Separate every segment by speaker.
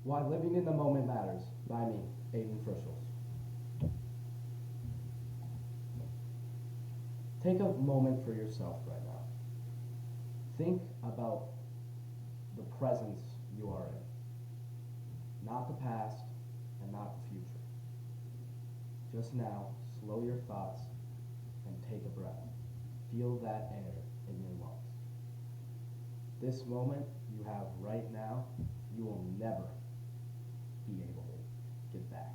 Speaker 1: Why Living in the Moment Matters by me, Aiden Frischels. Take a moment for yourself right now. Think about the presence you are in, not the past and not the future. Just now, slow your thoughts and take a breath. Feel that air in your lungs. This moment you have right now, you will never be able to get back.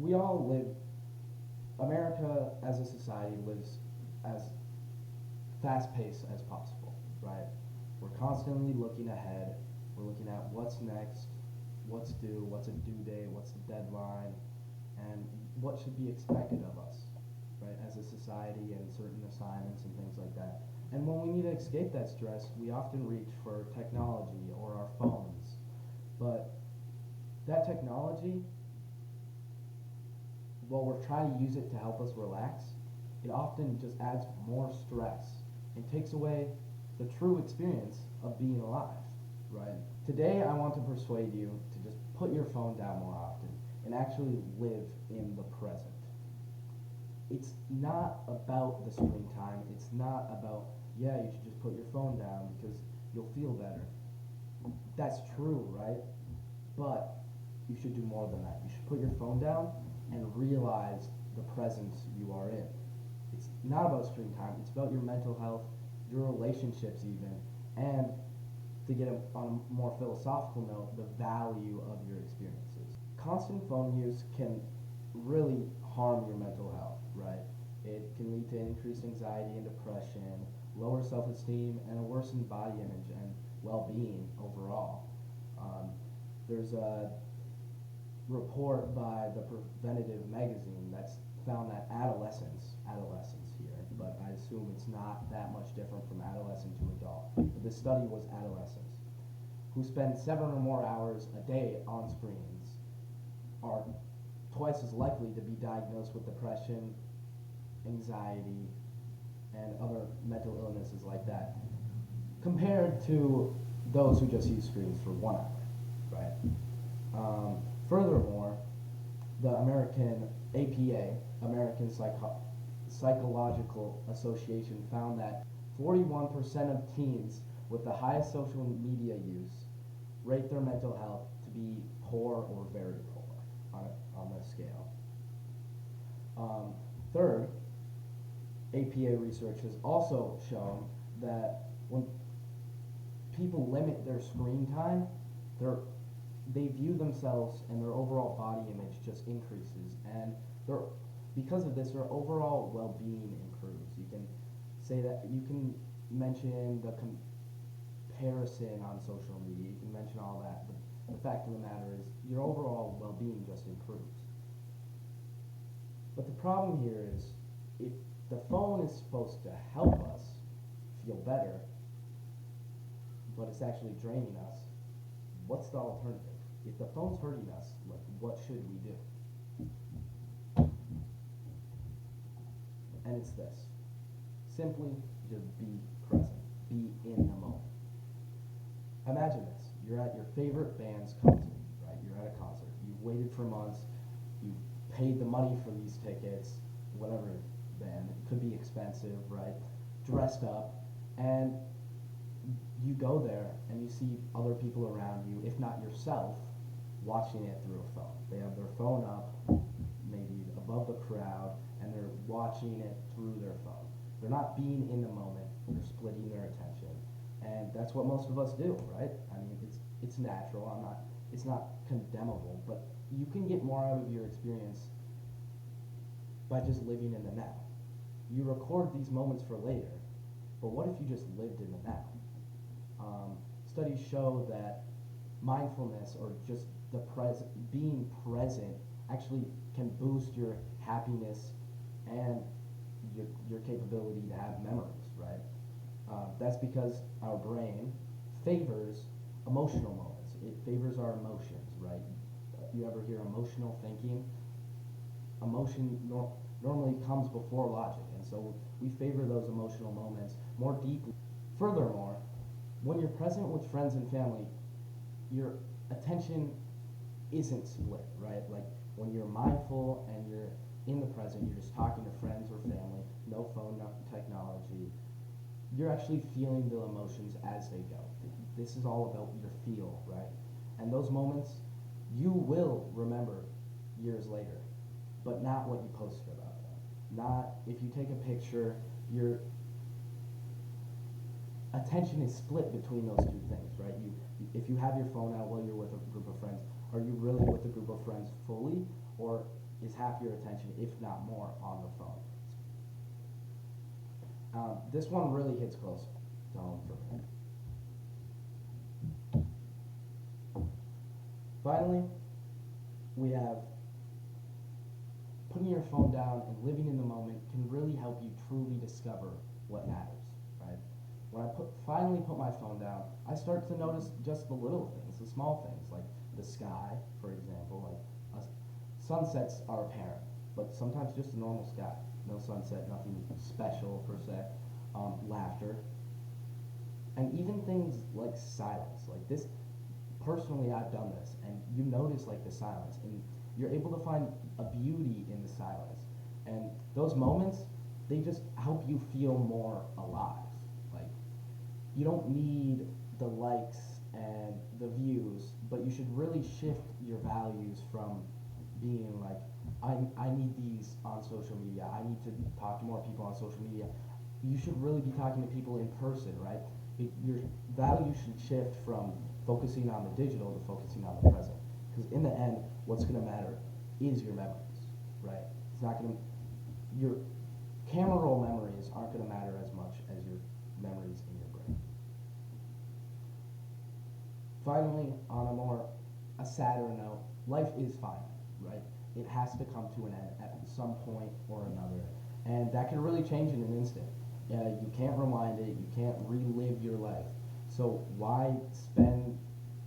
Speaker 1: We all live, America as a society lives as fast-paced as possible, right? We're constantly looking ahead. We're looking at what's next, what's due, what's a due date, what's the deadline, and what should be expected of us, right, as a society and certain assignments and things like that. And when we need to escape that stress, we often reach for technology or our phones. But that technology, while we're trying to use it to help us relax, it often just adds more stress and takes away the true experience of being alive, right? Today I want to persuade you to just put your phone down more often and actually live in the present. It's not about the screen time. It's not about, yeah, you should just put your phone down because you'll feel better. That's true, right? But you should do more than that. You should put your phone down and realize the presence you are in. It's not about screen time. It's about your mental health, your relationships even, and to get on a more philosophical note, the value of your experiences. Constant phone use can really harm your mental health, right? It can lead to increased anxiety and depression, lower self-esteem, and a worsened body image and well-being overall. There's a report by the Preventative magazine that's found that adolescents here, but I assume it's not that much different from adolescent to adult. But this study was adolescents who spend 7 or more hours a day on screens are twice as likely to be diagnosed with depression, anxiety, and other mental illnesses like that, compared to those who just use screens for 1 hour, right? Furthermore, the American APA, American Psychological Association, found that 41% of teens with the highest social media use rate their mental health to be poor or very poor on the scale. Third, APA research has also shown that when people limit their screen time, they view themselves and their overall body image just increases, and because of this, their overall well-being improves. You can say that, you can mention the comparison on social media, you can mention all that, but the fact of the matter is your overall well-being just improves. But the problem here is, if the phone is supposed to help us feel better, but it's actually draining us, what's the alternative? If the phone's hurting us, what should we do? And it's this. Simply just be present. Be in the moment. Imagine this. You're at your favorite band's concert, right? You're at a concert. You've waited for months. You've paid the money for these tickets, whatever band. It could be expensive, right? Dressed up. And you go there and you see other people around you, if not yourself, watching it through a phone. They have their phone up, maybe above the crowd, and they're watching it through their phone. They're not being in the moment, they're splitting their attention. And that's what most of us do, right? I mean, it's natural, it's not condemnable, but you can get more out of your experience by just living in the now. You record these moments for later, but what if you just lived in the now? Studies show that mindfulness, or just being present, actually can boost your happiness and your capability to have memories, right? That's because our brain favors emotional moments. It favors our emotions, right? You ever hear emotional thinking? Emotion normally comes before logic, and so we favor those emotional moments more deeply. Furthermore, when you're present with friends and family, your attention isn't split, right? Like when you're mindful and you're in the present, you're just talking to friends or family, no phone, no technology. You're actually feeling the emotions as they go. This is all about your feel, right? And those moments you will remember years later, but not what you posted about them. Not if you take a picture, your attention is split between those two things, right? If you have your phone out while you're with a group of friends, are you really with a group of friends fully, or is half your attention, if not more, on the phone? This one really hits close to home for me. Finally, we have putting your phone down and living in the moment can really help you truly discover what matters, right? When I finally put my phone down, I start to notice just the little things, the small things, like the sky, for example. Like sunsets are apparent, but sometimes just a normal sky. No sunset, nothing special per se. Laughter, and even things like silence. Like this, personally, I've done this, and you notice like the silence, and you're able to find a beauty in the silence. And those moments, they just help you feel more alive. Like, you don't need the likes and the views, but you should really shift your values from being like, I need these on social media, I need to talk to more people on social media. You should really be talking to people in person, right? Your value should shift from focusing on the digital to focusing on the present. Because in the end, what's going to matter is your memories, right? It's not going to, your camera roll memories aren't going to matter as much as your memories in your brain. Finally, on a sadder note, life is finite, right? It has to come to an end at some point or another. And that can really change in an instant. You can't rewind it, you can't relive your life. So why spend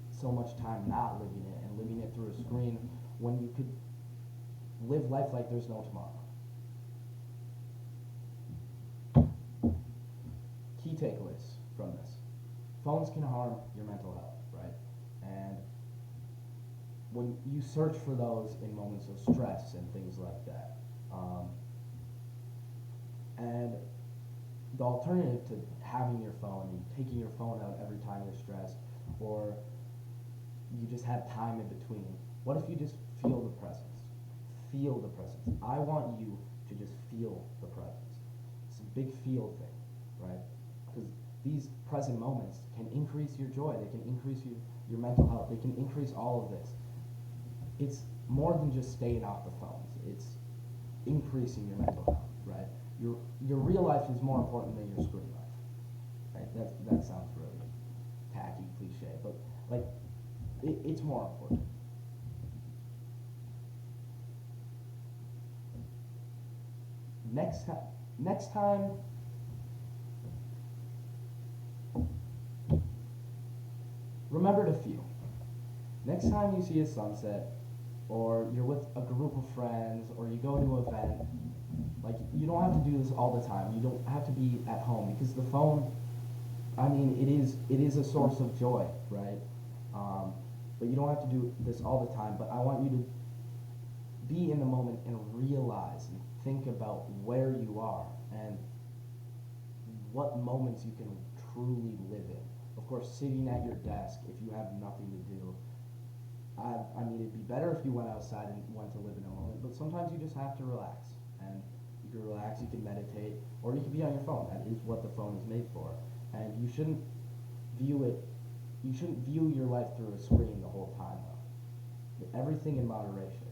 Speaker 1: so much time not living it and living it through a screen when you could live life like there's no tomorrow? Key takeaways from this. Phones can harm your mental health, right? And when you search for those in moments of stress and things like that, and the alternative to having your phone and taking your phone out every time you're stressed, or you just have time in between, what if you just feel the presence? Feel the presence. I want you to just feel the presence. It's a big feel thing, right? Because these present moments can increase your joy, they can increase your mental health, they can increase all of this. It's more than just staying off the phones. It's increasing your mental health, right? Your real life is more important than your screen life, right? That sounds really tacky, cliche, but like it's more important. Next time, remember to feel. Next time you see a sunset, or you're with a group of friends, or you go to an event, like, you don't have to do this all the time. You don't have to be at home, because the phone, I mean, it is a source of joy, right? But you don't have to do this all the time. But I want you to be in the moment and realize and think about where you are and what moments you can truly live in. Of course, sitting at your desk if you have nothing to do. I mean, it'd be better if you went outside and went to live in a moment, but sometimes you just have to relax. And you can relax, you can meditate, or you can be on your phone. That is what the phone is made for. And you shouldn't view your life through a screen the whole time, though. Everything in moderation.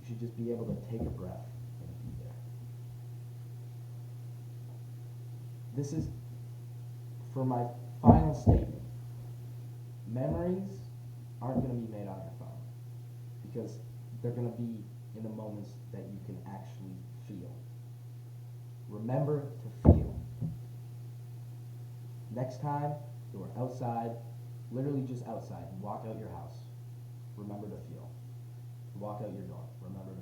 Speaker 1: You should just be able to take a breath and be there. This is, for my final statement, memories aren't going to be made on your phone, because they're going to be in the moments that you can actually feel. Remember to feel. Next time you are outside, literally just outside, you walk out your house, remember to feel. You walk out your door, remember to